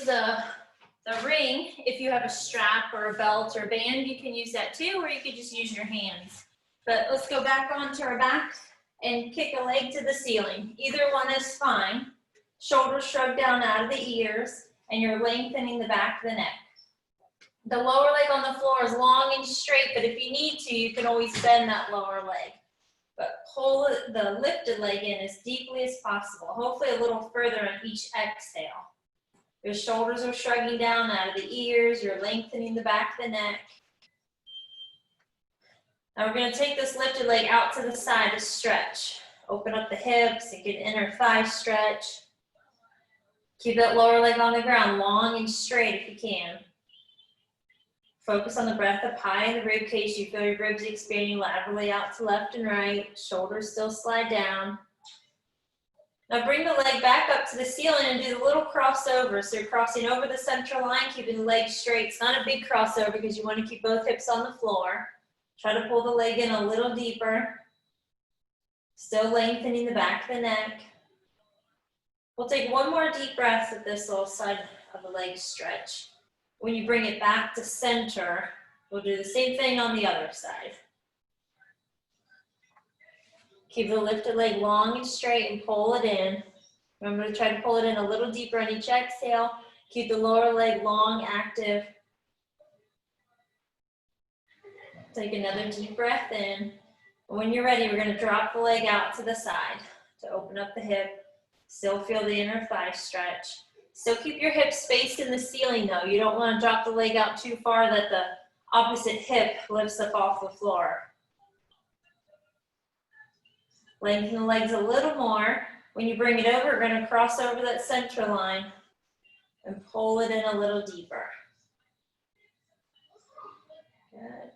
the ring, if you have a strap or a belt or a band, you can use that too, or you could just use your hands. But let's go back onto our backs and kick a leg to the ceiling. Either one is fine. Shoulders shrug down out of the ears, and you're lengthening the back of the neck. The lower leg on the floor is long and straight, but if you need to, you can always bend that lower leg. But pull the lifted leg in as deeply as possible, hopefully a little further on each exhale. Your shoulders are shrugging down out of the ears, you're lengthening the back of the neck. Now we're going to take this lifted leg out to the side to stretch. Open up the hips and get inner thigh stretch. Keep that lower leg on the ground, long and straight if you can. Focus on the breath up high in the rib cage. You feel your ribs expanding laterally out to left and right. Shoulders still slide down. Now bring the leg back up to the ceiling and do the little crossover. So you're crossing over the central line, keeping the leg straight. It's not a big crossover because you want to keep both hips on the floor. Try to pull the leg in a little deeper. Still lengthening the back of the neck. We'll take one more deep breath at this little side of the leg stretch. When you bring it back to center, we'll do the same thing on the other side. Keep the lifted leg long and straight and pull it in. Remember to try to pull it in a little deeper on each exhale. Keep the lower leg long, active. Take another deep breath in. When you're ready, we're going to drop the leg out to the side to open up the hip. Still feel the inner thigh stretch. Still keep your hips spaced in the ceiling though. You don't want to drop the leg out too far that the opposite hip lifts up off the floor. Lengthen the legs a little more. When you bring it over, we're going to cross over that center line and pull it in a little deeper. Good.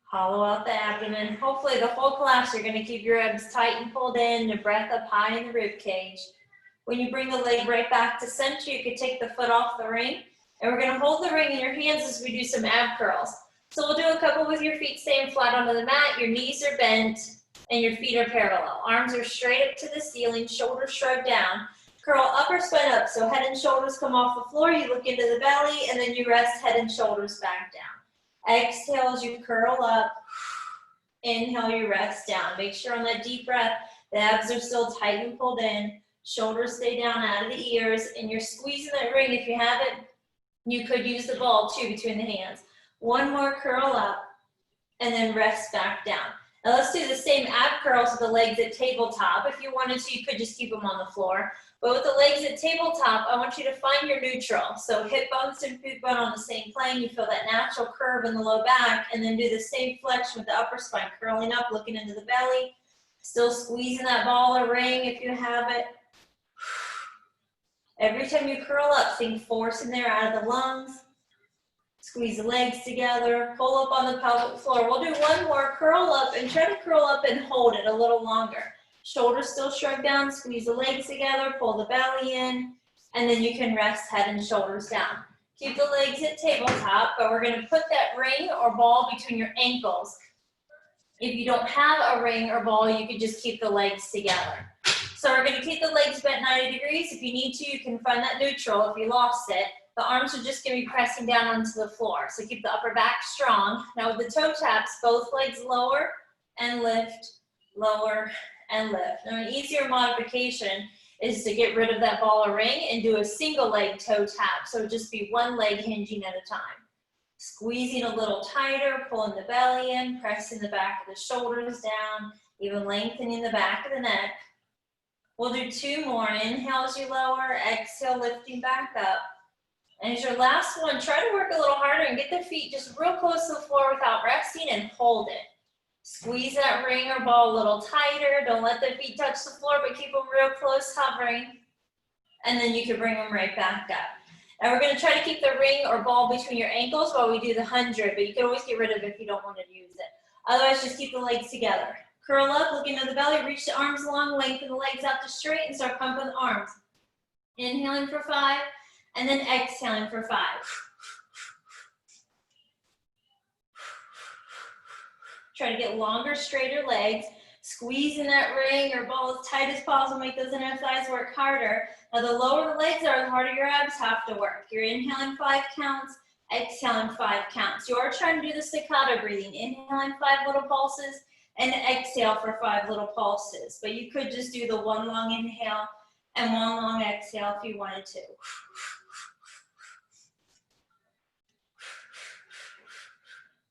Hollow out the abdomen. Hopefully the whole class you're going to keep your abs tight and pulled in, your breath up high in the rib cage. When you bring the leg right back to center, you can take the foot off the ring. And we're going to hold the ring in your hands as we do some ab curls. So we'll do a couple with your feet staying flat onto the mat, your knees are bent, and your feet are parallel. Arms are straight up to the ceiling, shoulders shrug down. Curl upper spine up, so head and shoulders come off the floor, you look into the belly, and then you rest head and shoulders back down. Exhale as you curl up. Inhale, you rest down. Make sure on that deep breath, the abs are still tight and pulled in. Shoulders stay down out of the ears, and you're squeezing that ring. If you have it, you could use the ball too between the hands. One more curl up, and then rest back down. Now let's do the same ab curls with the legs at tabletop. If you wanted to, you could just keep them on the floor. But with the legs at tabletop, I want you to find your neutral. So hip bones and boot bone on the same plane. You feel that natural curve in the low back, and then do the same flexion with the upper spine, curling up, looking into the belly. Still squeezing that ball or ring if you have it. Every time you curl up, think force in there out of the lungs. Squeeze the legs together, pull up on the pelvic floor. We'll do one more, curl up, and try to curl up and hold it a little longer. Shoulders still shrug down, squeeze the legs together, pull the belly in, and then you can rest head and shoulders down. Keep the legs at tabletop, but we're going to put that ring or ball between your ankles. If you don't have a ring or ball, you could just keep the legs together. So we're going to keep the legs bent 90 degrees. If you need to, you can find that neutral if you lost it. The arms are just going to be pressing down onto the floor. So keep the upper back strong. Now with the toe taps, both legs lower and lift, lower and lift. Now an easier modification is to get rid of that ball or ring and do a single leg toe tap. So just be one leg hinging at a time. Squeezing a little tighter, pulling the belly in, pressing the back of the shoulders down, even lengthening the back of the neck. We'll do two more. Inhale as you lower, exhale, lifting back up. And as your last one, try to work a little harder and get the feet just real close to the floor without resting and hold it. Squeeze that ring or ball a little tighter. Don't let the feet touch the floor, but keep them real close, hovering. And then you can bring them right back up. And we're going to try to keep the ring or ball between your ankles while we do the 100, but you can always get rid of it if you don't want to use it. Otherwise, just keep the legs together. Curl up, look into the belly, reach the arms long, lengthen the legs out to straight, and start pumping the arms. Inhaling for 5, and then exhaling for 5. Try to get longer, straighter legs. Squeezing that ring or ball as tight as possible, make those inner thighs work harder. Now the lower the legs are, the harder your abs have to work. You're inhaling 5 counts, exhaling 5 counts. You are trying to do the staccato breathing, inhaling 5 little pulses and exhale for 5 little pulses. But you could just do the 1 long inhale and 1 long exhale if you wanted to.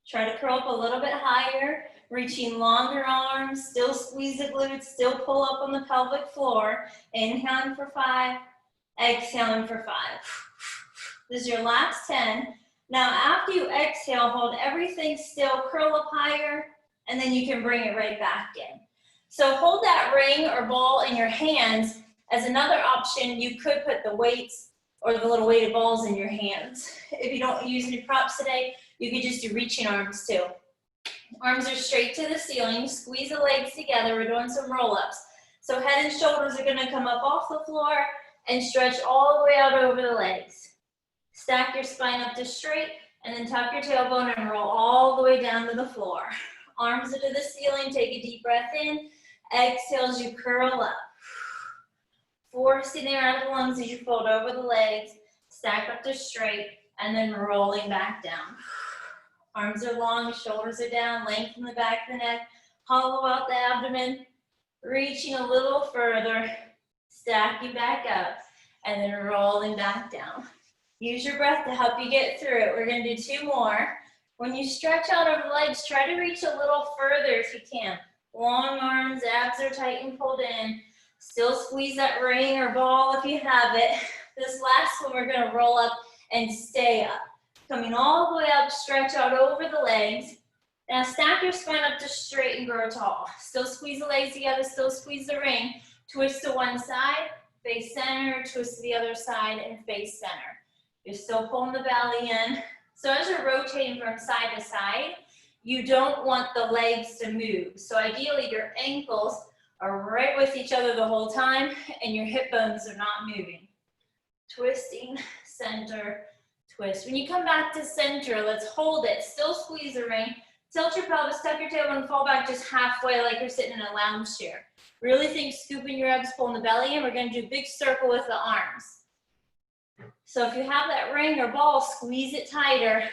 Try to curl up a little bit higher, reaching longer arms, still squeeze the glutes, still pull up on the pelvic floor. Inhaling for 5, exhaling for 5. This is your last 10. Now after you exhale, hold everything still, curl up higher, and then you can bring it right back in. So hold that ring or ball in your hands. As another option, you could put the weights or the little weighted balls in your hands. If you don't use any props today, you could just do reaching arms too. Arms are straight to the ceiling, squeeze the legs together, we're doing some roll-ups. So head and shoulders are gonna come up off the floor and stretch all the way out over the legs. Stack your spine up to straight and then tuck your tailbone and roll all the way down to the floor. Arms are to the ceiling, take a deep breath in. Exhale as you curl up. Forcing air out of the lungs as you fold over the legs, stack up to straight, and then rolling back down. Arms are long, shoulders are down, lengthen the back of the neck, hollow out the abdomen, reaching a little further, stack you back up, and then rolling back down. Use your breath to help you get through it. We're gonna do 2 more. When you stretch out over the legs, try to reach a little further if you can. Long arms, abs are tight and pulled in. Still squeeze that ring or ball if you have it. This last one, we're gonna roll up and stay up. Coming all the way up, stretch out over the legs. Now stack your spine up to straight and grow tall. Still squeeze the legs together, still squeeze the ring. Twist to one side, face center, twist to the other side, and face center. You're still pulling the belly in. So as you're rotating from side to side, you don't want the legs to move. So ideally your ankles are right with each other the whole time and your hip bones are not moving. Twisting, center, twist. When you come back to center, let's hold it. Still squeeze the ring. Tilt your pelvis, tuck your tailbone, and fall back just halfway like you're sitting in a lounge chair. Really think scooping your abs, pulling the belly in. We're gonna do a big circle with the arms. So if you have that ring or ball, squeeze it tighter.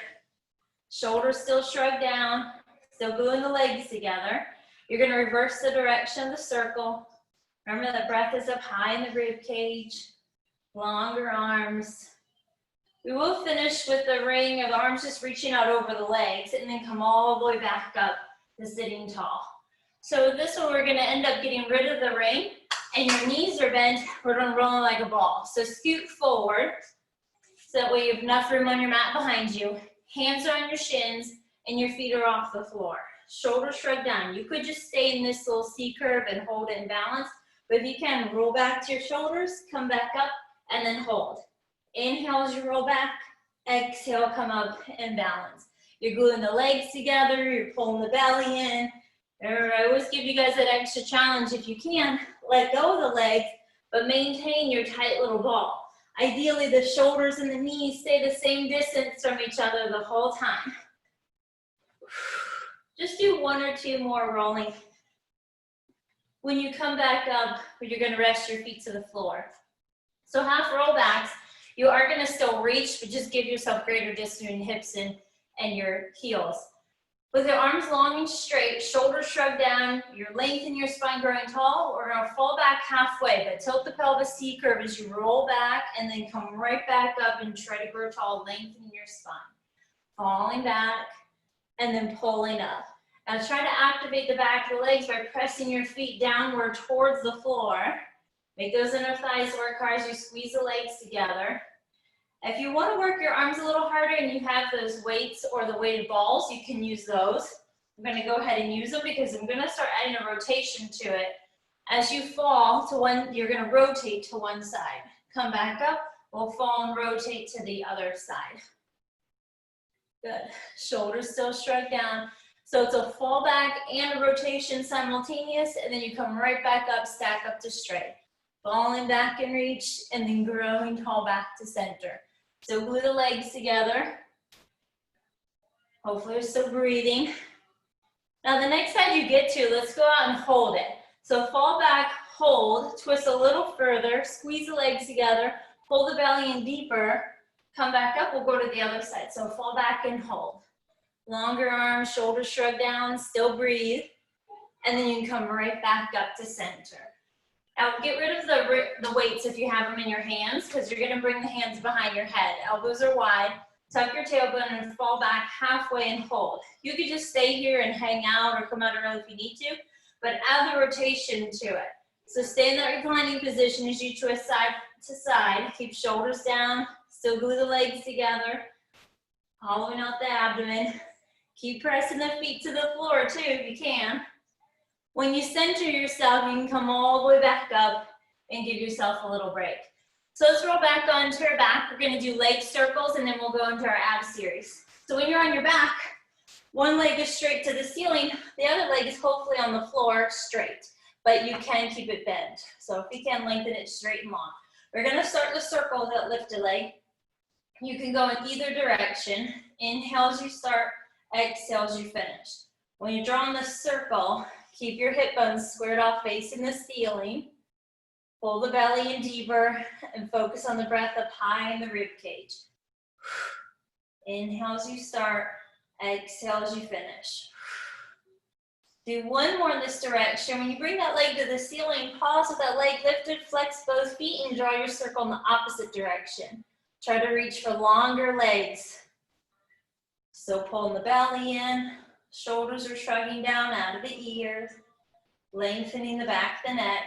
Shoulders still shrug down, still gluing the legs together. You're gonna reverse the direction of the circle. Remember that breath is up high in the rib cage. Longer arms. We will finish with the ring or the arms just reaching out over the legs and then come all the way back up to sitting tall. So this one we're gonna end up getting rid of the ring and your knees are bent. We're gonna roll like a ball. So scoot forward so that way you have enough room on your mat behind you. Hands are on your shins and your feet are off the floor. Shoulders shrug down. You could just stay in this little C curve and hold it in balance, but if you can, roll back to your shoulders, come back up, and then hold. Inhale as you roll back, exhale, come up and balance. You're gluing the legs together, you're pulling the belly in. I always give you guys that extra challenge. If you can, let go of the legs, but maintain your tight little ball. Ideally, the shoulders and the knees stay the same distance from each other the whole time. Just do 1 or 2 more rolling. When you come back up, you're gonna rest your feet to the floor. So half rollbacks, you are gonna still reach, but just give yourself greater distance between hips and your heels. With your arms long and straight, shoulders shrug down, you're lengthening your spine, growing tall. We're gonna fall back halfway, but tilt the pelvis C curve as you roll back and then come right back up and try to grow tall, lengthening your spine. Falling back and then pulling up. Now try to activate the back of the legs by pressing your feet downward towards the floor. Make those inner thighs work hard as you squeeze the legs together. If you want to work your arms a little harder and you have those weights or the weighted balls, you can use those. I'm going to go ahead and use them because I'm going to start adding a rotation to it. As you fall to one, you're going to rotate to one side. Come back up, we'll fall and rotate to the other side. Good. Shoulders still shrug down. So it's a fall back and a rotation simultaneous, and then you come right back up, stack up to straight. Falling back and reach, and then growing tall back to center. So glue the legs together. Hopefully you're still breathing. Now the next side you get to, let's go out and hold it. So fall back, hold, twist a little further, squeeze the legs together, pull the belly in deeper, come back up, we'll go to the other side. So fall back and hold. Longer arms, shoulders shrug down, still breathe. And then you can come right back up to center. Now get rid of the weights if you have them in your hands, because you're gonna bring the hands behind your head. Elbows are wide, tuck your tailbone and fall back halfway and hold. You could just stay here and hang out or come out early if you need to, but add the rotation to it. So stay in that reclining position as you twist side to side. Keep shoulders down, still glue the legs together, hollowing out the abdomen. Keep pressing the feet to the floor too if you can. When you center yourself, you can come all the way back up and give yourself a little break. So let's roll back onto our back. We're gonna do leg circles and then we'll go into our ab series. So when you're on your back, one leg is straight to the ceiling, the other leg is hopefully on the floor straight, but you can keep it bent. So if you can, lengthen it straight and long. We're gonna start the circle with that lifted leg. You can go in either direction. Inhale as you start, exhale as you finish. When you draw in the circle, keep your hip bones squared off facing the ceiling. Pull the belly in deeper and focus on the breath up high in the rib cage. Inhale as you start, exhale as you finish. Do one more in this direction. When you bring that leg to the ceiling, pause with that leg lifted, flex both feet and draw your circle in the opposite direction. Try to reach for longer legs. Still pulling the belly in, shoulders are shrugging down out of the ears, lengthening the back of the neck.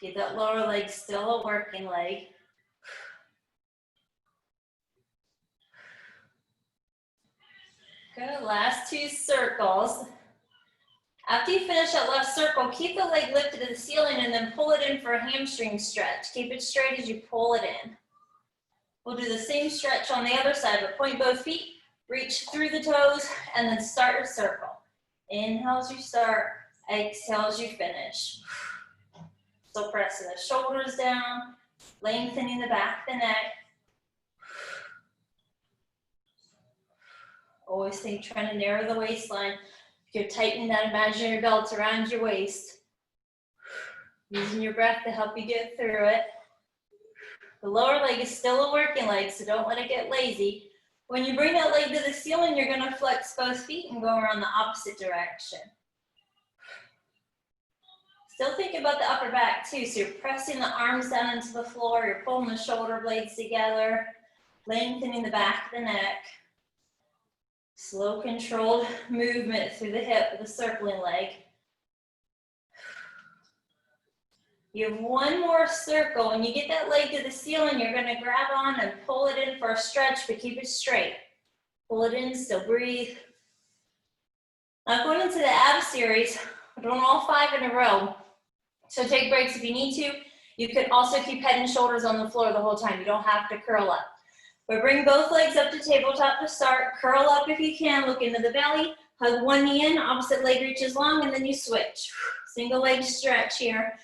Keep that lower leg still a working leg. Good, last two circles. After you finish that left circle, keep the leg lifted to the ceiling and then pull it in for a hamstring stretch. Keep it straight as you pull it in. We'll do the same stretch on the other side, but point both feet, reach through the toes, and then start your circle. Inhale as you start, exhale as you finish. Still pressing the shoulders down, lengthening the back of the neck. Always think trying to narrow the waistline. You're tightening that imaginary belt around your waist. Using your breath to help you get through it. The lower leg is still a working leg, so don't let it get lazy. When you bring that leg to the ceiling, you're gonna flex both feet and go around the opposite direction. Still think about the upper back too, so you're pressing the arms down into the floor, you're pulling the shoulder blades together, lengthening the back of the neck. Slow, controlled movement through the hip with the circling leg. You have one more circle. When you get that leg to the ceiling, you're going to grab on and pull it in for a stretch, but keep it straight. Pull it in, still breathe. Now going into the ab series, we're doing all 5 in a row. So take breaks if you need to. You could also keep head and shoulders on the floor the whole time. You don't have to curl up. But bring both legs up to tabletop to start. Curl up if you can, look into the belly. Hug one knee in, opposite leg reaches long, and then you switch. Single leg stretch here.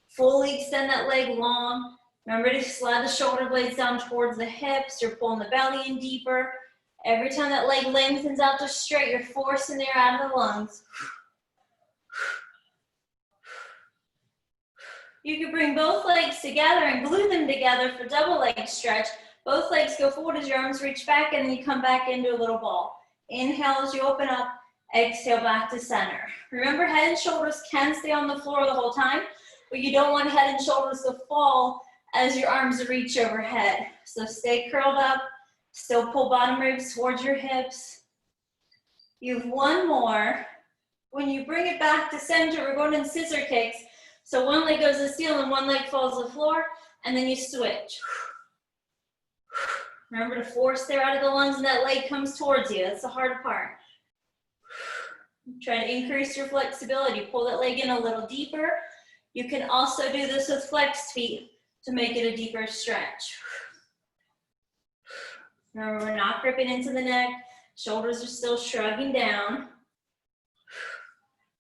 Fully extend that leg long. Remember to slide the shoulder blades down towards the hips. You're pulling the belly in deeper. Every time that leg lengthens out to straight, you're forcing air out of the lungs. You can bring both legs together and glue them together for double leg stretch. Both legs go forward as your arms reach back, and then you come back into a little ball. Inhale as you open up, exhale back to center. Remember, head and shoulders can stay on the floor the whole time, but you don't want head and shoulders to fall as your arms reach overhead. So stay curled up, still pull bottom ribs towards your hips. You have one more. When you bring it back to center, we're going in scissor kicks. So one leg goes to the ceiling, one leg falls to the floor, and then you switch. Remember to force air out of the lungs and that leg comes towards you. That's the hard part. Try to increase your flexibility. Pull that leg in a little deeper. You can also do this with flexed feet to make it a deeper stretch. Remember, we're not gripping into the neck. Shoulders are still shrugging down.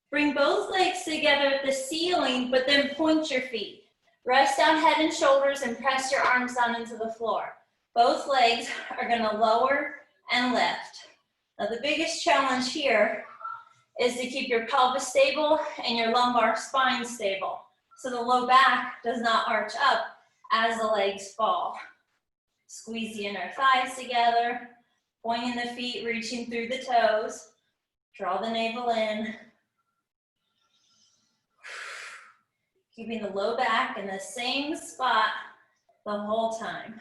Bring both legs together at the ceiling, but then point your feet. Rest down head and shoulders and press your arms down into the floor. Both legs are going to lower and lift. Now the biggest challenge here is to keep your pelvis stable and your lumbar spine stable, so the low back does not arch up as the legs fall. Squeeze the inner thighs together, pointing the feet, reaching through the toes. Draw the navel in. Keeping the low back in the same spot the whole time.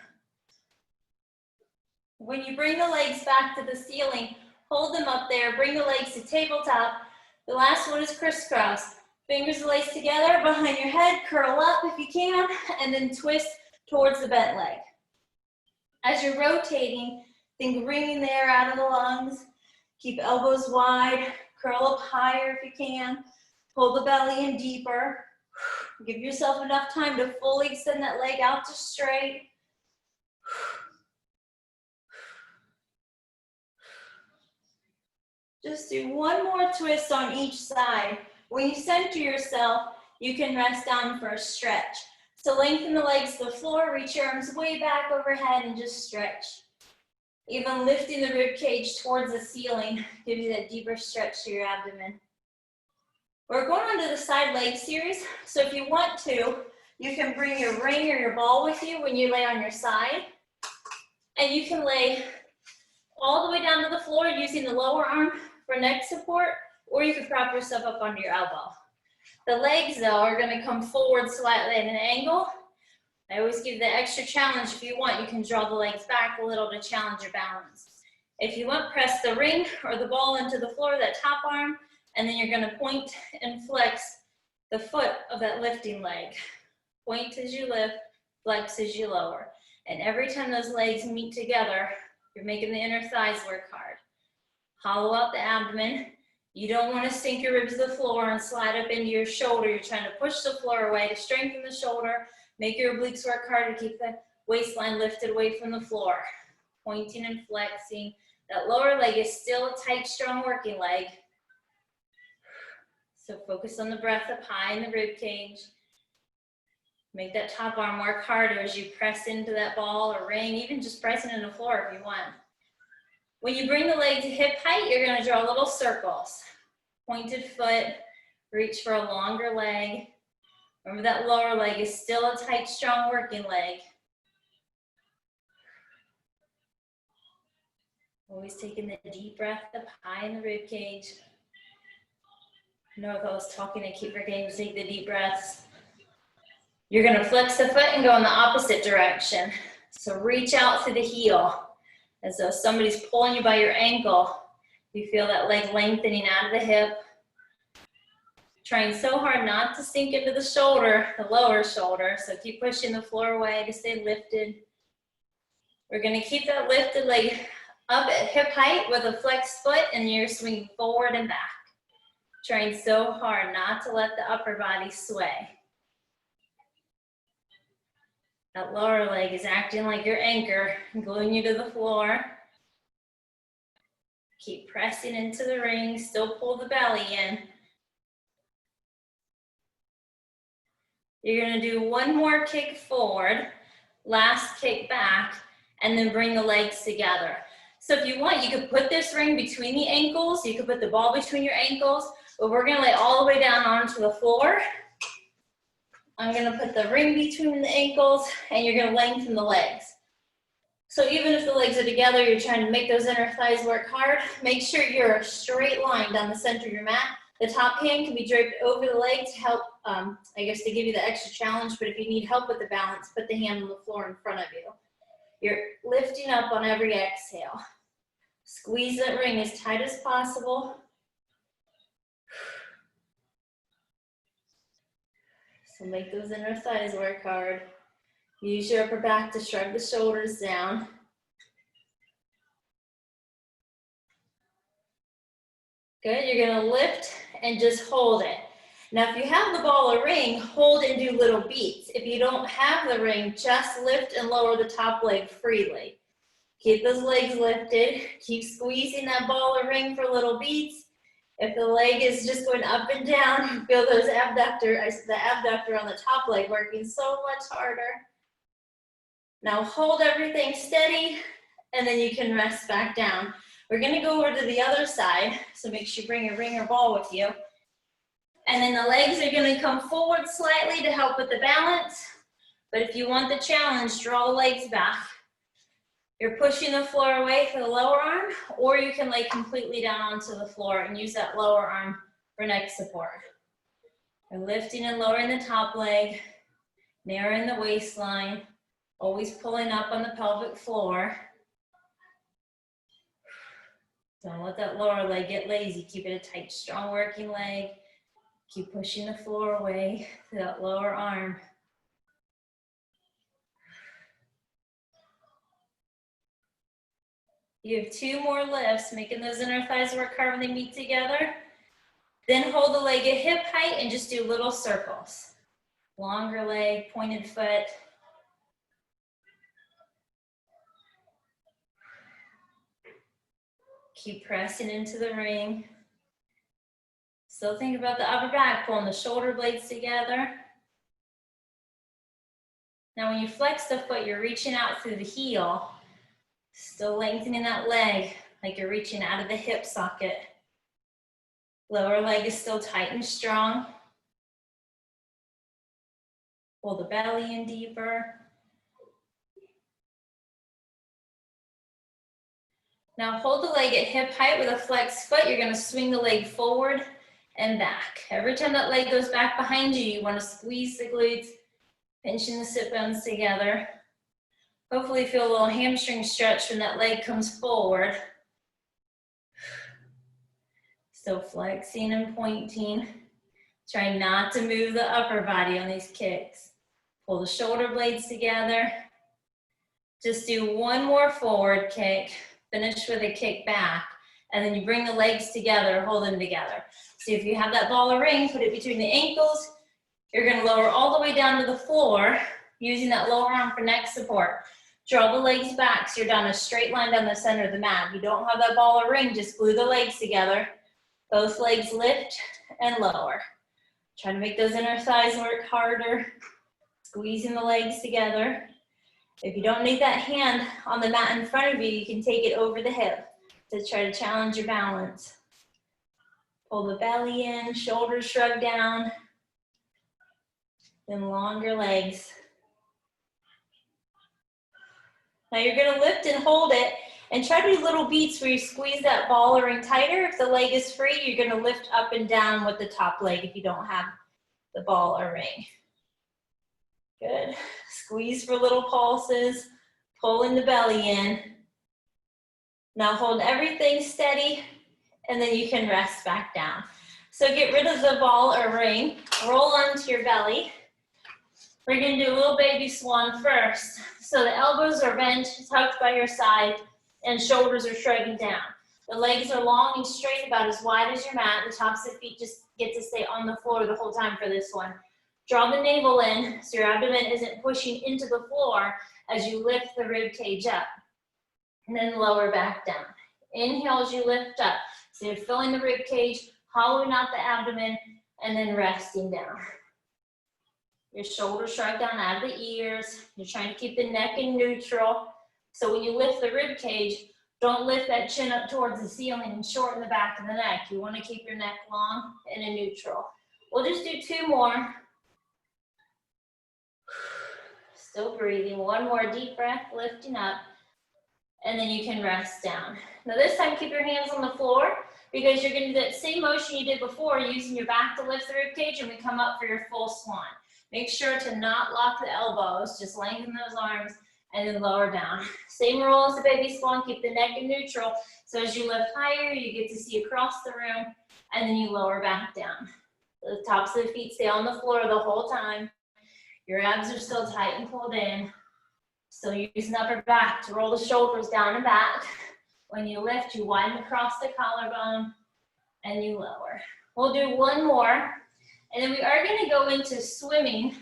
When you bring the legs back to the ceiling, hold them up there, bring the legs to tabletop. The last one is crisscross. Fingers laced together behind your head, curl up if you can, and then twist towards the bent leg. As you're rotating, think wringing the air out of the lungs. Keep elbows wide, curl up higher if you can. Pull the belly in deeper. Give yourself enough time to fully extend that leg out to straight. Just do one more twist on each side. When you center yourself, you can rest down for a stretch. So lengthen the legs to the floor, reach your arms way back overhead and just stretch. Even lifting the rib cage towards the ceiling gives you that deeper stretch to your abdomen. We're going on to the side leg series. So if you want to, you can bring your ring or your ball with you when you lay on your side. And you can lay all the way down to the floor using the lower arm for neck support, or you can prop yourself up onto your elbow. The legs, though, are going to come forward slightly at an angle. I always give the extra challenge. If you want, you can draw the legs back a little to challenge your balance. If you want, press the ring or the ball into the floor, that top arm, and then you're going to point and flex the foot of that lifting leg. Point as you lift, flex as you lower. And every time those legs meet together, you're making the inner thighs work hard. Hollow out the abdomen. You don't want to sink your ribs to the floor and slide up into your shoulder. You're trying to push the floor away to strengthen the shoulder. Make your obliques work hard to keep the waistline lifted away from the floor. Pointing and flexing. That lower leg is still a tight, strong working leg. So focus on the breath up high in the rib cage. Make that top arm work harder as you press into that ball or ring, even just pressing in the floor if you want. When you bring the leg to hip height, you're going to draw little circles. Pointed foot, reach for a longer leg. Remember that lower leg is still a tight, strong working leg. Always taking the deep breath up high in the rib cage. I know if I was talking, I keep forgetting to take the deep breaths. You're going to flex the foot and go in the opposite direction. So reach out through the heel as though somebody's pulling you by your ankle. You feel that leg lengthening out of the hip. Trying so hard not to sink into the shoulder, the lower shoulder. So keep pushing the floor away to stay lifted. We're going to keep that lifted leg up at hip height with a flexed foot, and you're swinging forward and back. Trying so hard not to let the upper body sway. That lower leg is acting like your anchor, gluing you to the floor. Keep pressing into the ring, still pull the belly in. You're gonna do one more kick forward, last kick back, and then bring the legs together. So if you want, you could put this ring between the ankles, you could put the ball between your ankles, but we're gonna lay all the way down onto the floor. I'm gonna put the ring between the ankles, and you're gonna lengthen the legs. So even if the legs are together, you're trying to make those inner thighs work hard, make sure you're a straight line down the center of your mat. The top hand can be draped over the leg to help, I guess to give you the extra challenge, but if you need help with the balance, put the hand on the floor in front of you. You're lifting up on every exhale. Squeeze that ring as tight as possible. So make those inner thighs work hard. Use your upper back to shrug the shoulders down. Good, you're gonna lift and just hold it. Now if you have the ball or ring, hold and do little beats. If you don't have the ring, just lift and lower the top leg freely. Keep those legs lifted. Keep squeezing that ball or ring for little beats. If the leg is just going up and down, feel those the abductor on the top leg working so much harder. Now hold everything steady, and then you can rest back down. We're gonna go over to the other side, so make sure you bring your ring or ball with you. And then the legs are gonna come forward slightly to help with the balance. But if you want the challenge, draw the legs back. You're pushing the floor away for the lower arm, or you can lay completely down onto the floor and use that lower arm for neck support. And lifting and lowering the top leg, narrowing the waistline, always pulling up on the pelvic floor. Don't let that lower leg get lazy. Keep it a tight, strong working leg. Keep pushing the floor away to that lower arm. You have 2 more lifts, making those inner thighs work hard when they meet together. Then hold the leg at hip height and just do little circles. Longer leg, pointed foot. Keep pressing into the ring. Still think about the upper back, pulling the shoulder blades together. Now when you flex the foot, you're reaching out through the heel. Still lengthening that leg like you're reaching out of the hip socket. Lower leg is still tight and strong. Pull the belly in deeper. Now hold the leg at hip height with a flexed foot. You're gonna swing the leg forward and back. Every time that leg goes back behind you, you wanna squeeze the glutes, pinching the sit bones together. Hopefully feel a little hamstring stretch when that leg comes forward. Still flexing and pointing. Try not to move the upper body on these kicks. Pull the shoulder blades together. Just do 1 more forward kick. Finish with a kick back. And then you bring the legs together, hold them together. So if you have that ball or ring, put it between the ankles. You're gonna lower all the way down to the floor, using that lower arm for neck support. Draw the legs back so you're down a straight line down the center of the mat. If you don't have that ball or ring, just glue the legs together. Both legs lift and lower. Try to make those inner thighs work harder. Squeezing the legs together. If you don't need that hand on the mat in front of you, you can take it over the hip to try to challenge your balance. Pull the belly in, shoulders shrug down. Then longer legs. Now you're gonna lift and hold it and try to do little beats where you squeeze that ball or ring tighter. If the leg is free, you're gonna lift up and down with the top leg if you don't have the ball or ring. Good. Squeeze for little pulses, pulling the belly in. Now hold everything steady and then you can rest back down. So get rid of the ball or ring, roll onto your belly. We're gonna do a little baby swan first. So the elbows are bent, tucked by your side, and shoulders are shrugging down. The legs are long and straight, about as wide as your mat. The tops of the feet just get to stay on the floor the whole time for this one. Draw the navel in so your abdomen isn't pushing into the floor as you lift the rib cage up. And then lower back down. Inhale as you lift up. So you're filling the rib cage, hollowing out the abdomen, and then resting down. Your shoulders shrug down out of the ears. You're trying to keep the neck in neutral. So when you lift the rib cage, don't lift that chin up towards the ceiling and shorten the back of the neck. You want to keep your neck long and in neutral. We'll just do 2 more. Still breathing. 1 more deep breath, lifting up. And then you can rest down. Now this time, keep your hands on the floor because you're going to do that same motion you did before, using your back to lift the rib cage, and we come up for your full swan. Make sure to not lock the elbows, just lengthen those arms and then lower down. Same rule as the baby swan, keep the neck in neutral. So as you lift higher, you get to see across the room and then you lower back down. The tops of the feet stay on the floor the whole time. Your abs are still tight and pulled in. So you're using the upper back to roll the shoulders down and back. When you lift, you widen across the collarbone and you lower. We'll do 1 more. And then we are going to go into swimming.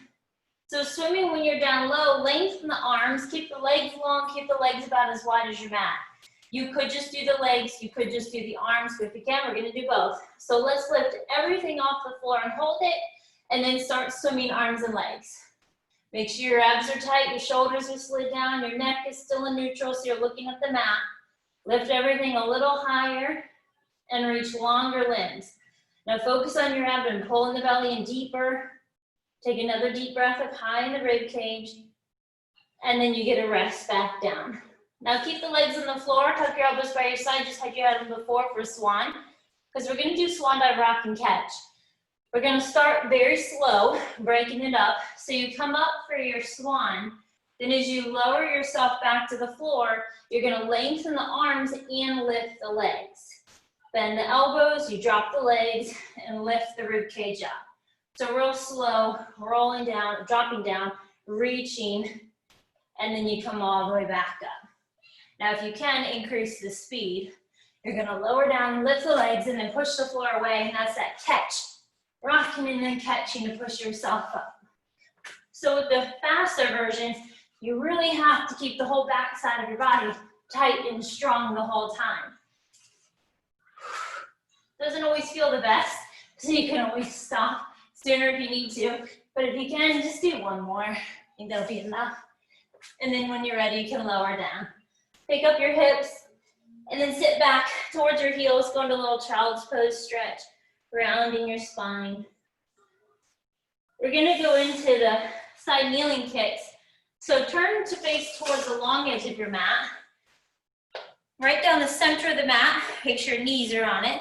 So swimming, when you're down low, lengthen the arms, keep the legs long, keep the legs about as wide as your mat. You could just do the legs, you could just do the arms, but if you can, we're going to do both. So let's lift everything off the floor and hold it, and then start swimming arms and legs. Make sure your abs are tight, your shoulders are slid down, your neck is still in neutral, so you're looking at the mat. Lift everything a little higher and reach longer limbs. Now focus on your abdomen, pulling the belly in deeper. Take another deep breath up high in the rib cage, and then you get a rest back down. Now keep the legs on the floor, tuck your elbows by your side, just like you had them before for swan, because we're gonna do swan dive, rock, and catch. We're gonna start very slow, breaking it up. So you come up for your swan, then as you lower yourself back to the floor, you're gonna lengthen the arms and lift the legs. Bend the elbows, you drop the legs, and lift the rib cage up. So real slow, rolling down, dropping down, reaching, and then you come all the way back up. Now if you can, increase the speed. You're gonna lower down, lift the legs, and then push the floor away, and that's that catch. Rocking and then catching to push yourself up. So with the faster versions, you really have to keep the whole back side of your body tight and strong the whole time. Doesn't always feel the best, so you can always stop sooner if you need to, but if you can, just do one more. I think that'll be enough. And then when you're ready, you can lower down. Pick up your hips, and then sit back towards your heels, go into a little child's pose stretch, rounding your spine. We're gonna go into the side kneeling kicks. So turn to face towards the long edge of your mat. Right down the center of the mat, make sure your knees are on it.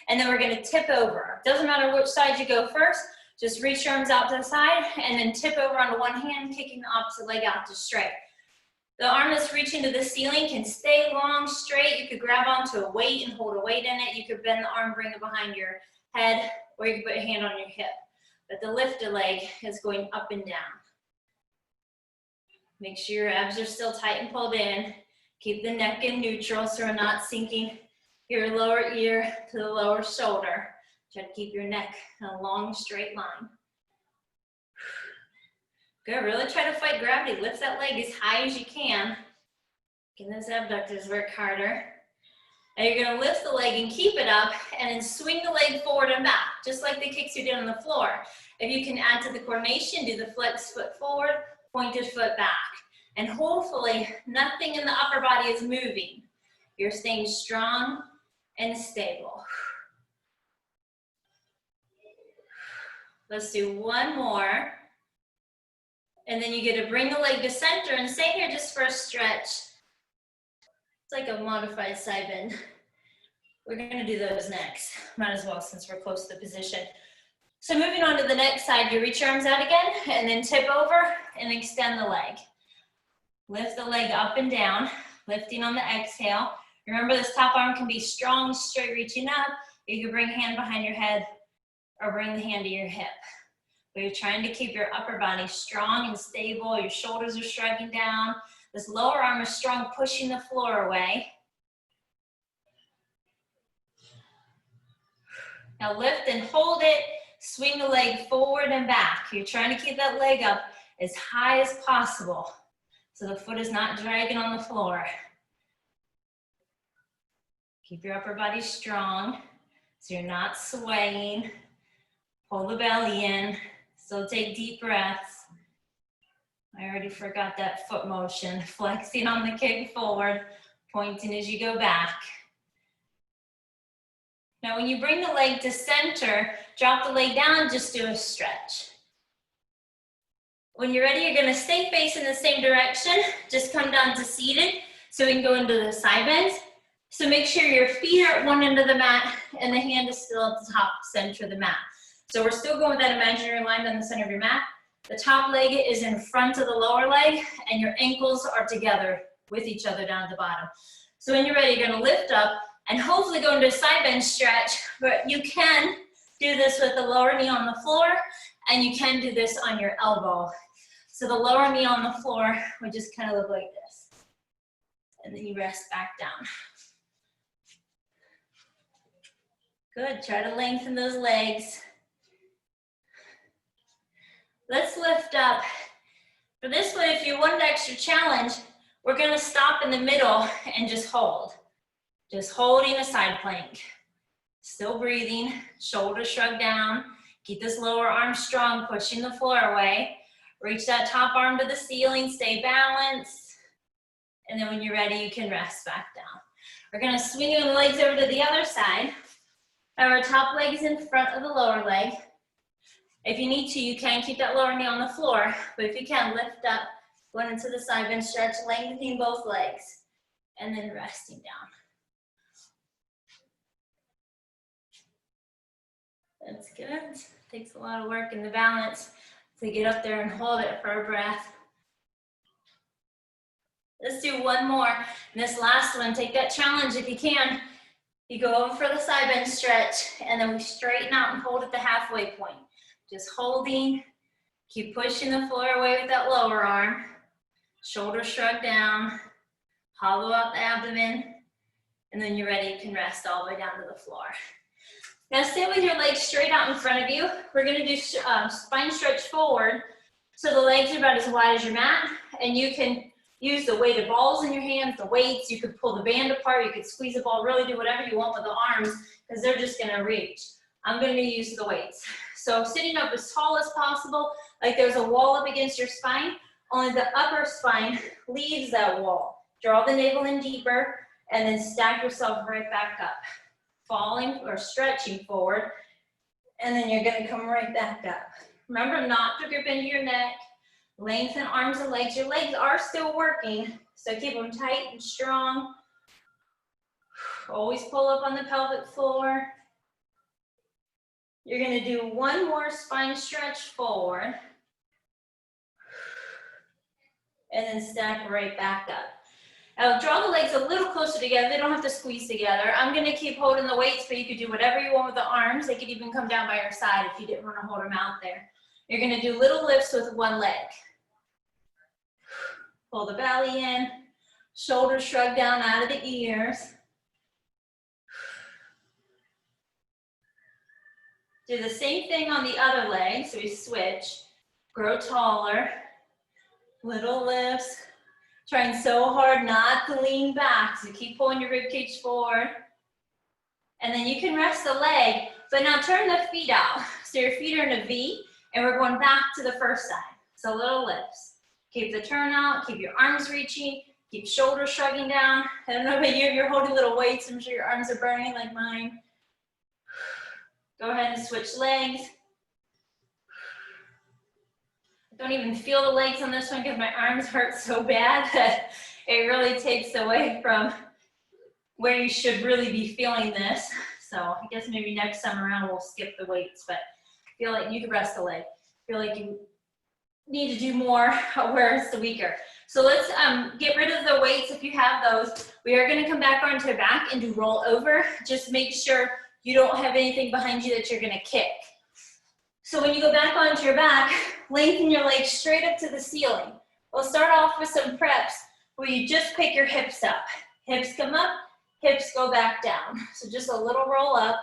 And then we're gonna tip over. Doesn't matter which side you go first, just reach your arms out to the side and then tip over onto one hand, kicking the opposite leg out to straight. The arm that's reaching to the ceiling can stay long, straight. You could grab onto a weight and hold a weight in it. You could bend the arm, bring it behind your head, or you can put a hand on your hip. But the lifted leg is going up and down. Make sure your abs are still tight and pulled in. Keep the neck in neutral so we're not sinking your lower ear to the lower shoulder. Try to keep your neck in a long, straight line. Good, really try to fight gravity. Lift that leg as high as you can. Get those abductors work harder. Now you're gonna lift the leg and keep it up and then swing the leg forward and back, just like the kicks you did on the floor. If you can add to the coordination, do the flex foot forward, pointed foot back. And hopefully nothing in the upper body is moving. You're staying strong and stable. Let's do one more. And then you get to bring the leg to center and stay here just for a stretch. It's like a modified side bend. We're gonna do those next. Might as well since we're close to the position. So moving on to the next side, you reach your arms out again and then tip over and extend the leg. Lift the leg up and down, lifting on the exhale. Remember this top arm can be strong, straight reaching up. You can bring hand behind your head or bring the hand to your hip. But you're trying to keep your upper body strong and stable. Your shoulders are shrugging down. This lower arm is strong, pushing the floor away. Now lift and hold it. Swing the leg forward and back. You're trying to keep that leg up as high as possible so the foot is not dragging on the floor. Keep your upper body strong so you're not swaying. Pull the belly in. Still take deep breaths. I already forgot that foot motion. Flexing on the kick forward, pointing as you go back. Now when you bring the leg to center, drop the leg down, just do a stretch. When you're ready, you're gonna stay facing the same direction. Just come down to seated so we can go into the side bends. So make sure your feet are at one end of the mat and the hand is still at the top center of the mat. So we're still going with that imaginary line down the center of your mat. The top leg is in front of the lower leg and your ankles are together with each other down at the bottom. So when you're ready, you're gonna lift up and hopefully go into a side bend stretch, but you can do this with the lower knee on the floor and you can do this on your elbow. So the lower knee on the floor would just kind of look like this. And then you rest back down. Good, try to lengthen those legs. Let's lift up. For this one, if you want an extra challenge, we're gonna stop in the middle and just hold. Just holding a side plank. Still breathing, shoulders shrug down. Keep this lower arm strong, pushing the floor away. Reach that top arm to the ceiling, stay balanced. And then when you're ready, you can rest back down. We're gonna swing the legs over to the other side. Our top leg is in front of the lower leg. If you need to, you can keep that lower knee on the floor, but if you can, lift up, going into the side bench stretch, lengthening both legs, and then resting down. That's good. Takes a lot of work in the balance to get up there and hold it for a breath. Let's do one more. And this last one, take that challenge if you can. You go over for the side bench stretch, and then we straighten out and hold at the halfway point. Just holding, keep pushing the floor away with that lower arm. Shoulder shrug down, hollow out the abdomen, and then you're ready, you can rest all the way down to the floor. Now stay with your legs straight out in front of you. We're gonna do spine stretch forward. So the legs are about as wide as your mat, and you can use the weighted balls in your hands, the weights. You could pull the band apart, you could squeeze the ball, really do whatever you want with the arms, because they're just gonna reach. I'm gonna use the weights. So sitting up as tall as possible, like there's a wall up against your spine, only the upper spine leaves that wall. Draw the navel in deeper, and then stack yourself right back up. Falling or stretching forward, and then you're gonna come right back up. Remember not to grip into your neck, lengthen arms and legs. Your legs are still working, so keep them tight and strong. Always pull up on the pelvic floor. You're gonna do one more spine stretch forward, and then stack right back up. Now draw the legs a little closer together. They don't have to squeeze together. I'm gonna keep holding the weights, but you could do whatever you want with the arms. They could even come down by your side if you didn't wanna hold them out there. You're gonna do little lifts with one leg. Pull the belly in, shoulders shrug down out of the ears. Do the same thing on the other leg, so we switch. Grow taller, little lifts. Trying so hard not to lean back, so keep pulling your rib cage forward. And then you can rest the leg, but now turn the feet out. So your feet are in a V, and we're going back to the first side. So little lifts. Keep the turn out, keep your arms reaching, keep shoulders shrugging down. I don't know about you, if you're holding little weights, I'm sure your arms are burning like mine. Go ahead and switch legs. Don't even feel the legs on this one because my arms hurt so bad that it really takes away from where you should really be feeling this. So I guess maybe next time around we'll skip the weights, but I feel like you can rest the leg. I feel like you need to do more where it's the weaker. So let's get rid of the weights if you have those. We are gonna come back onto your back and do roll over. Just make sure you don't have anything behind you that you're gonna kick. So when you go back onto your back, lengthen your legs straight up to the ceiling. We'll start off with some preps where you just pick your hips up. Hips come up, hips go back down. So just a little roll up,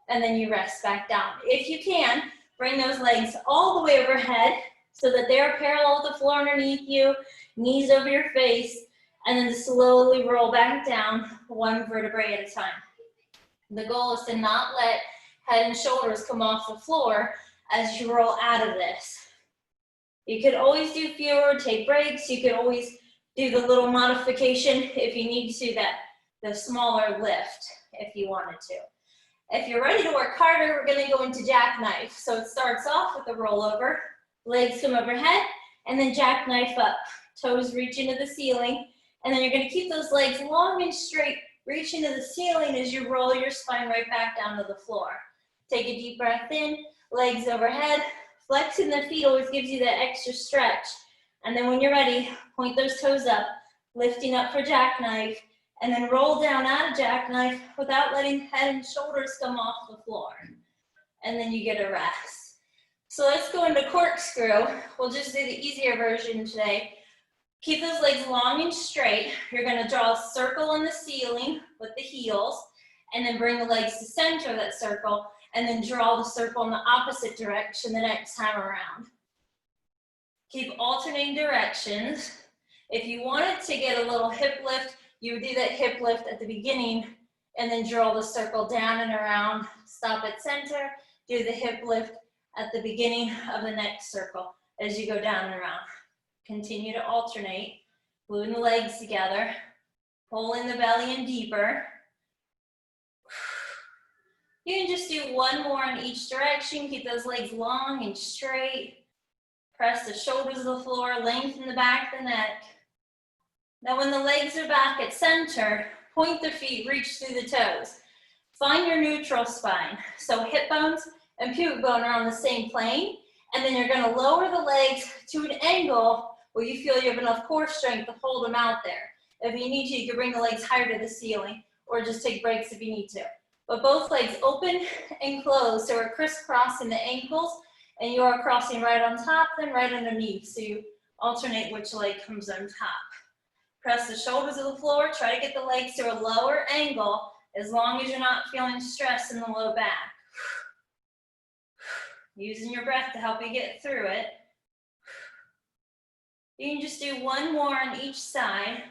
and then you rest back down. If you can, bring those legs all the way overhead so that they're parallel with the floor underneath you, knees over your face, and then slowly roll back down one vertebrae at a time. The goal is to not let head and shoulders come off the floor as you roll out of this. You could always do fewer, take breaks. You could always do the little modification if you need to, the smaller lift if you wanted to. If you're ready to work harder, we're gonna go into jackknife. So it starts off with a rollover, legs come overhead, and then jackknife up. Toes reach into the ceiling, and then you're gonna keep those legs long and straight, reach into the ceiling as you roll your spine right back down to the floor. Take a deep breath in, legs overhead. Flexing the feet always gives you that extra stretch. And then when you're ready, point those toes up, lifting up for jackknife, and then roll down out of jackknife without letting head and shoulders come off the floor. And then you get a rest. So let's go into corkscrew. We'll just do the easier version today. Keep those legs long and straight. You're gonna draw a circle on the ceiling with the heels, and then bring the legs to center of that circle, and then draw the circle in the opposite direction the next time around. Keep alternating directions. If you wanted to get a little hip lift, you would do that hip lift at the beginning and then draw the circle down and around, stop at center, do the hip lift at the beginning of the next circle as you go down and around. Continue to alternate, gluing the legs together, pulling the belly in deeper. You can just do one more in each direction. Keep those legs long and straight. Press the shoulders to the floor, lengthen the back of the neck. Now when the legs are back at center, point the feet, reach through the toes. Find your neutral spine. So hip bones and pubic bone are on the same plane, and then you're gonna lower the legs to an angle where you feel you have enough core strength to hold them out there. If you need to, you can bring the legs higher to the ceiling, or just take breaks if you need to. But both legs open and close, so we're crisscrossing the ankles, and you are crossing right on top, then right underneath, so you alternate which leg comes on top. Press the shoulders to the floor, try to get the legs to a lower angle, as long as you're not feeling stress in the low back. Using your breath to help you get through it. You can just do one more on each side,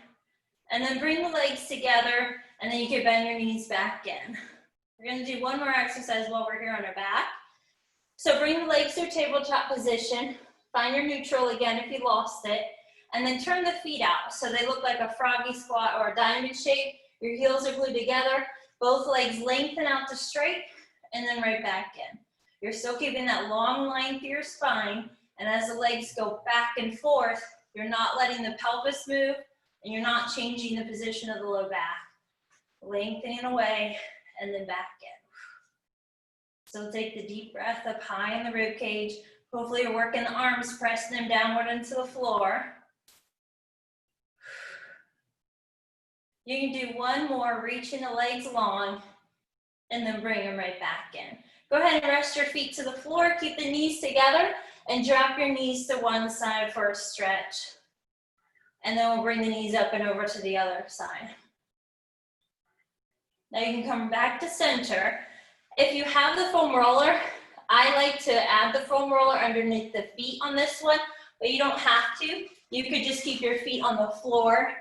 and then bring the legs together, and then you can bend your knees back in. We're gonna do one more exercise while we're here on our back. So bring the legs to a tabletop position, find your neutral again if you lost it, and then turn the feet out so they look like a froggy squat or a diamond shape. Your heels are glued together, both legs lengthen out to straight, and then right back in. You're still keeping that long line through your spine, and as the legs go back and forth, you're not letting the pelvis move, and you're not changing the position of the low back. Lengthening away, and then back in. So take the deep breath up high in the rib cage. Hopefully you're working the arms, pressing them downward into the floor. You can do one more, reaching the legs long, and then bring them right back in. Go ahead and rest your feet to the floor, keep the knees together, and drop your knees to one side for a stretch. And then we'll bring the knees up and over to the other side. Now you can come back to center. If you have the foam roller, I like to add the foam roller underneath the feet on this one, but you don't have to. You could just keep your feet on the floor.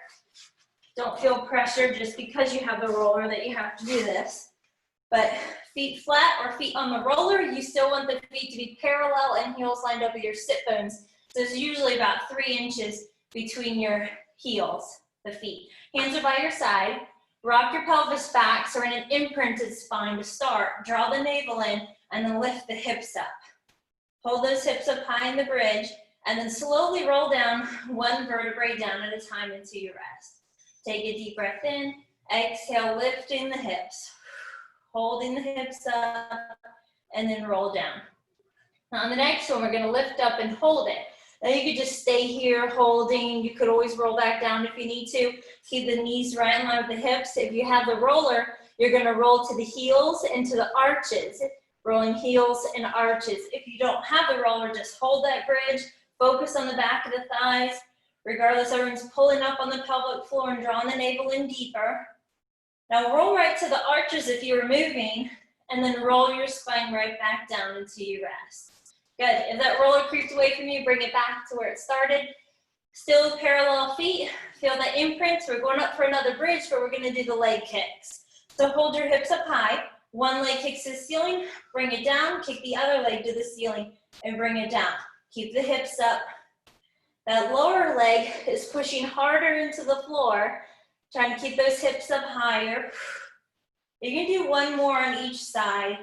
Don't feel pressure just because you have the roller that you have to do this. But feet flat or feet on the roller, you still want the feet to be parallel and heels lined up with your sit bones. So it's usually about 3 inches between your heels, the feet. Hands are by your side. Rock your pelvis back, so we're in an imprinted spine to start. Draw the navel in, and then lift the hips up. Hold those hips up high in the bridge, and then slowly roll down one vertebrae down at a time into your rest. Take a deep breath in, exhale, lifting the hips. Holding the hips up, and then roll down. Now on the next one, we're gonna lift up and hold it. Now you could just stay here holding. You could always roll back down if you need to. Keep the knees right in line with the hips. If you have the roller, you're gonna roll to the heels and to the arches. Rolling heels and arches. If you don't have the roller, just hold that bridge. Focus on the back of the thighs. Regardless, everyone's pulling up on the pelvic floor and drawing the navel in deeper. Now roll right to the arches if you were moving, and then roll your spine right back down into your rest. Good. If that roller creeps away from you, bring it back to where it started. Still parallel feet. Feel that imprint. We're going up for another bridge, but we're going to do the leg kicks. So hold your hips up high. One leg kicks to the ceiling. Bring it down. Kick the other leg to the ceiling and bring it down. Keep the hips up. That lower leg is pushing harder into the floor. Trying to keep those hips up higher. You can do one more on each side.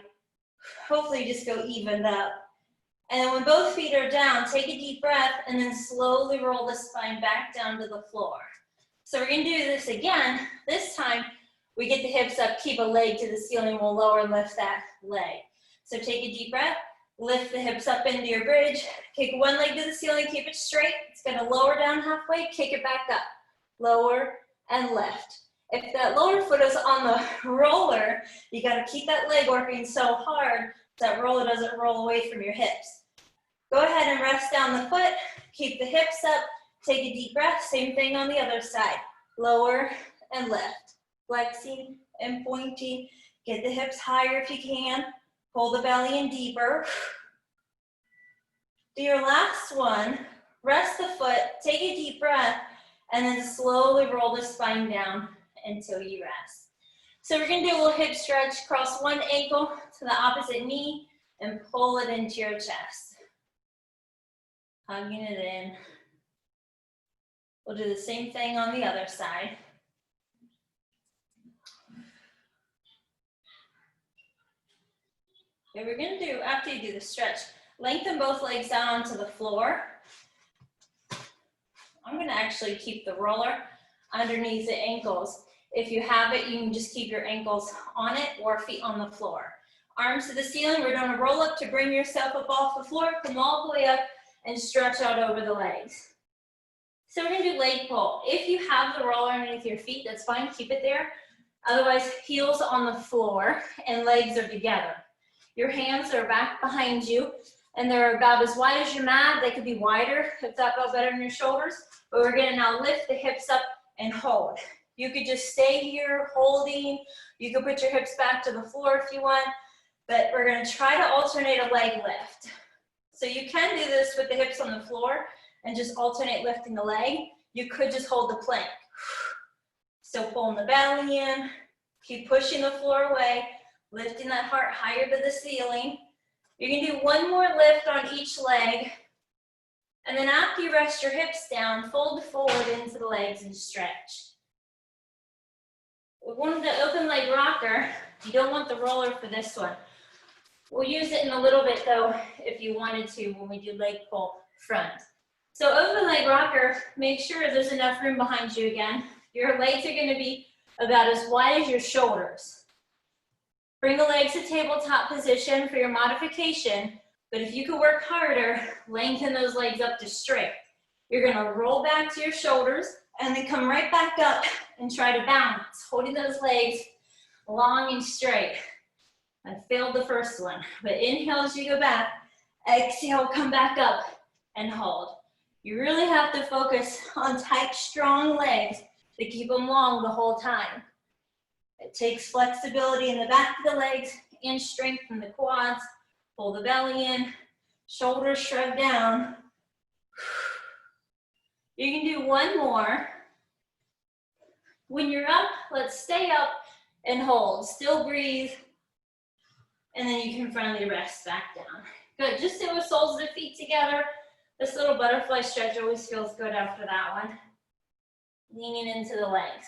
Hopefully you just go evened up. And then when both feet are down, take a deep breath and then slowly roll the spine back down to the floor. So we're gonna do this again. This time, we get the hips up, keep a leg to the ceiling, we'll lower and lift that leg. So take a deep breath, lift the hips up into your bridge, kick one leg to the ceiling, keep it straight. It's gonna lower down halfway, kick it back up. Lower and lift. If that lower foot is on the roller, you gotta keep that leg working so hard that roller doesn't roll away from your hips. Go ahead and rest down the foot, keep the hips up, take a deep breath, same thing on the other side. Lower and lift, flexing and pointing. Get the hips higher if you can, pull the belly in deeper. Do your last one, rest the foot, take a deep breath, and then slowly roll the spine down until you rest. So we're gonna do a little hip stretch, cross one ankle to the opposite knee and pull it into your chest. Hugging it in. We'll do the same thing on the other side. Okay, we're gonna do, after you do the stretch, lengthen both legs down onto the floor. I'm gonna actually keep the roller underneath the ankles. If you have it, you can just keep your ankles on it or feet on the floor. Arms to the ceiling, we're gonna roll up to bring yourself up off the floor, come all the way up and stretch out over the legs. So we're gonna do leg pull. If you have the roller underneath your feet, that's fine, keep it there. Otherwise, heels on the floor and legs are together. Your hands are back behind you and they're about as wide as your mat. They could be wider if that felt better in your shoulders. But we're gonna now lift the hips up and hold. You could just stay here holding. You could put your hips back to the floor if you want, but we're gonna try to alternate a leg lift. So you can do this with the hips on the floor and just alternate lifting the leg. You could just hold the plank. Still pulling the belly in, keep pushing the floor away, lifting that heart higher to the ceiling. You're gonna do one more lift on each leg. And then after you rest your hips down, fold forward into the legs and stretch. We wanted the open leg rocker. You don't want the roller for this one. We'll use it in a little bit though, if you wanted to, when we do leg pull front. So open leg rocker, make sure there's enough room behind you again. Your legs are gonna be about as wide as your shoulders. Bring the legs to tabletop position for your modification, but if you could work harder, lengthen those legs up to straight. You're gonna roll back to your shoulders and then come right back up and try to balance, holding those legs long and straight. I failed the first one, but inhale as you go back, exhale, come back up and hold. You really have to focus on tight, strong legs to keep them long the whole time. It takes flexibility in the back of the legs and strength in the quads. Pull the belly in, shoulders shrug down. You can do one more. When you're up, let's stay up and hold. Still breathe. And then you can finally rest back down. Good, just sit with soles of the feet together. This little butterfly stretch always feels good after that one. Leaning into the legs.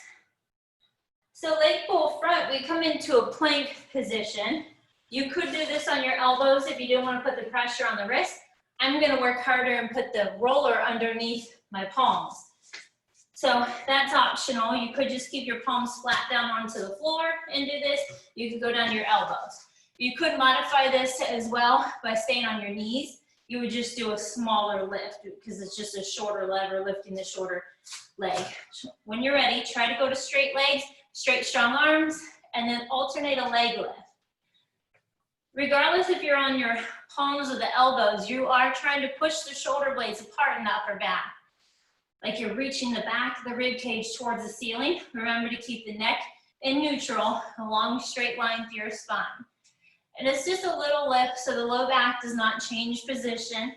So leg pull front, we come into a plank position. You could do this on your elbows if you didn't want to put the pressure on the wrist. I'm gonna work harder and put the roller underneath my palms. So that's optional. You could just keep your palms flat down onto the floor and do this. You could go down to your elbows. You could modify this as well by staying on your knees. You would just do a smaller lift because it's just a shorter lever lifting the shorter leg. When you're ready, try to go to straight legs, straight strong arms, and then alternate a leg lift. Regardless if you're on your palms or the elbows, you are trying to push the shoulder blades apart in the upper back. Like you're reaching the back of the rib cage towards the ceiling. Remember to keep the neck in neutral, a long straight line through your spine. And it's just a little lift so the low back does not change position.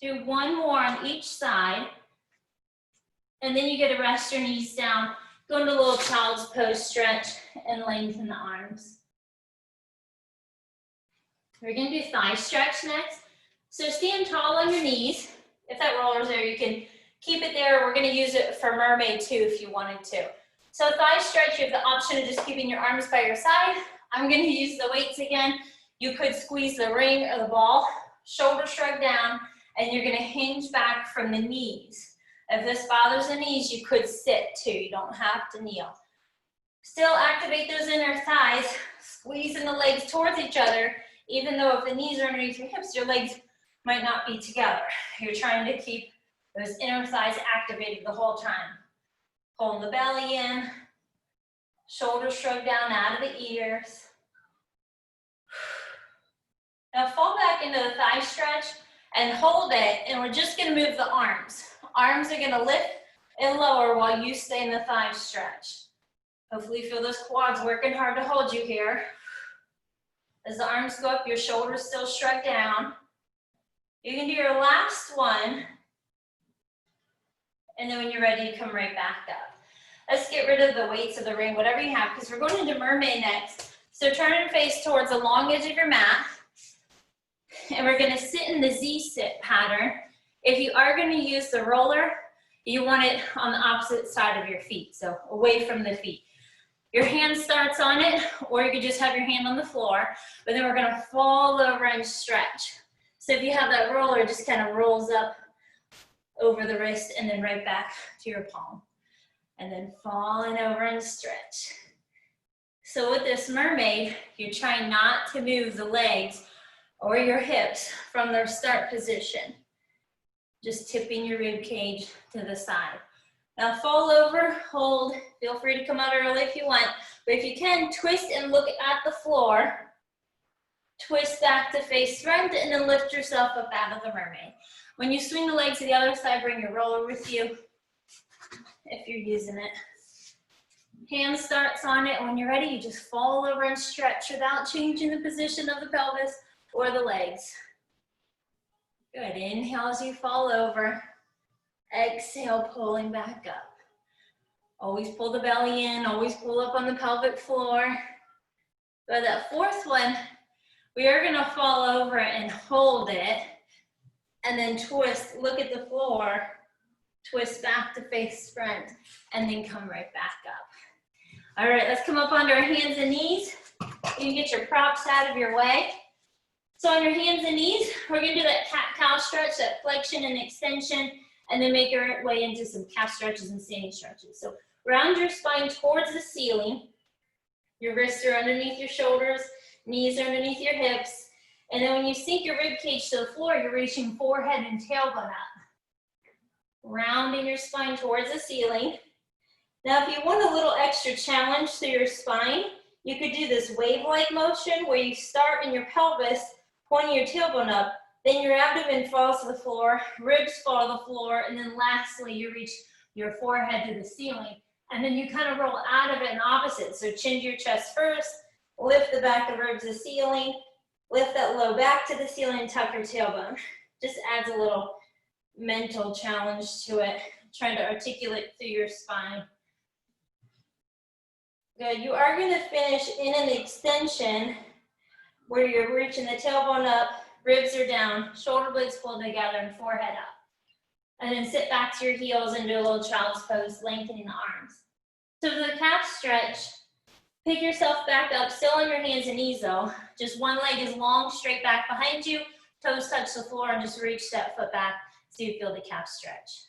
Do one more on each side. And then you get to rest your knees down, go into a little child's pose stretch, and lengthen the arms. We're gonna do thigh stretch next. So stand tall on your knees. If that roller's there, you can keep it there. We're gonna use it for mermaid too if you wanted to. So thigh stretch, you have the option of just keeping your arms by your side. I'm gonna use the weights again. You could squeeze the ring or the ball, shoulder shrug down, and you're gonna hinge back from the knees. If this bothers the knees, you could sit too. You don't have to kneel. Still activate those inner thighs, squeezing the legs towards each other, even though if the knees are underneath your hips, your legs might not be together. You're trying to keep those inner thighs activated the whole time. Pulling the belly in, shoulders shrug down out of the ears. Now fall back into the thigh stretch and hold it, and we're just gonna move the arms. Arms are gonna lift and lower while you stay in the thigh stretch. Hopefully you feel those quads working hard to hold you here. As the arms go up, your shoulders still shrug down. You can do your last one. And then when you're ready, you come right back up. Let's get rid of the weights of the ring, whatever you have, because we're going into mermaid next. So turn your face towards the long edge of your mat. And we're gonna sit in the Z-sit pattern. If you are gonna use the roller, you want it on the opposite side of your feet, so away from the feet. Your hand starts on it, or you could just have your hand on the floor, but then we're gonna fall over and stretch. So if you have that roller, it just kind of rolls up over the wrist and then right back to your palm. And then falling over and stretch. So with this mermaid, you're trying not to move the legs or your hips from their start position. Just tipping your rib cage to the side. Now fall over, hold, feel free to come out early if you want, but if you can, twist and look at the floor. Twist back to face front and then lift yourself up out of the mermaid. When you swing the legs to the other side, bring your roller with you if you're using it. Hand starts on it. When you're ready, you just fall over and stretch without changing the position of the pelvis or the legs. Good, inhale as you fall over. Exhale, pulling back up. Always pull the belly in, always pull up on the pelvic floor. But that fourth one, we are gonna fall over and hold it, and then twist, look at the floor, twist back to face front, and then come right back up. All right, let's come up onto our hands and knees. You can get your props out of your way. So on your hands and knees, we're gonna do that cat-cow stretch, that flexion and extension, and then make our way into some calf stretches and standing stretches. So round your spine towards the ceiling. Your wrists are underneath your shoulders, knees are underneath your hips. And then when you sink your rib cage to the floor, you're reaching forehead and tailbone up. Rounding your spine towards the ceiling. Now, if you want a little extra challenge through your spine, you could do this wave-like motion where you start in your pelvis, pointing your tailbone up, then your abdomen falls to the floor, ribs fall to the floor, and then lastly, you reach your forehead to the ceiling. And then you kind of roll out of it in opposite. So chin to your chest first, lift the back of the ribs to the ceiling, lift that low back to the ceiling, and tuck your tailbone. Just adds a little mental challenge to it, trying to articulate through your spine. Good, you are gonna finish in an extension where you're reaching the tailbone up, ribs are down, shoulder blades pulled together, and forehead up. And then sit back to your heels and do a little child's pose, lengthening the arms. So for the calf stretch, pick yourself back up, still on your hands and knees though. Just one leg is long, straight back behind you, toes touch the floor, and just reach that foot back so you feel the calf stretch.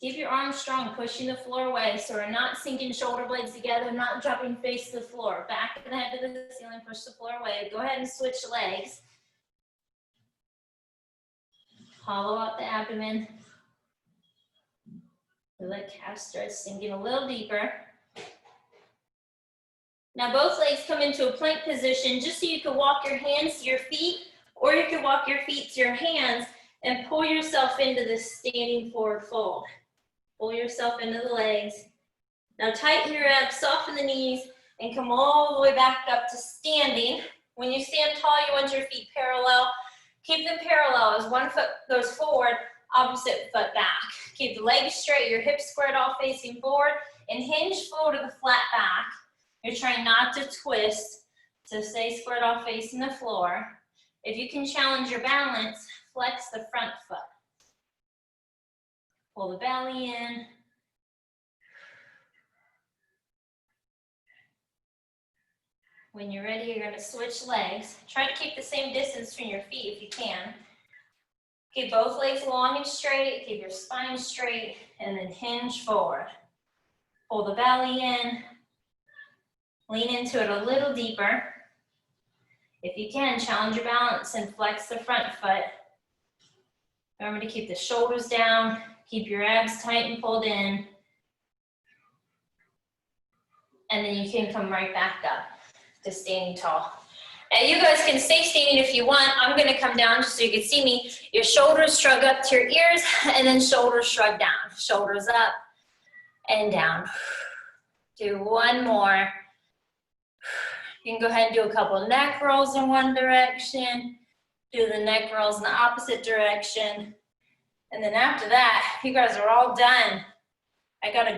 Keep your arms strong, pushing the floor away so we're not sinking shoulder blades together, not dropping face to the floor. Back of the head to the ceiling, push the floor away. Go ahead and switch legs. Hollow out the abdomen. Feel that calf stretch sinking a little deeper. Now both legs come into a plank position just so you can walk your hands to your feet, or you can walk your feet to your hands and pull yourself into this standing forward fold. Pull yourself into the legs. Now tighten your abs, soften the knees, and come all the way back up to standing. When you stand tall, you want your feet parallel. Keep them parallel as one foot goes forward, opposite foot back. Keep the legs straight, your hips squared all facing forward, and hinge forward to the flat back. You're trying not to twist, so stay squared off facing the floor. If you can challenge your balance, flex the front foot. Pull the belly in. When you're ready, you're gonna switch legs. Try to keep the same distance between your feet if you can. Keep both legs long and straight, keep your spine straight, and then hinge forward. Pull the belly in. Lean into it a little deeper. If you can, challenge your balance and flex the front foot. Remember to keep the shoulders down, keep your abs tight and pulled in. And then you can come right back up to standing tall. Now you guys can stay standing if you want. I'm gonna come down just so you can see me. Your shoulders shrug up to your ears and then shoulders shrug down. Shoulders up and down. Do one more. You can go ahead and do a couple neck rolls in one direction. Do the neck rolls in the opposite direction. And then after that, you guys are all done. I got a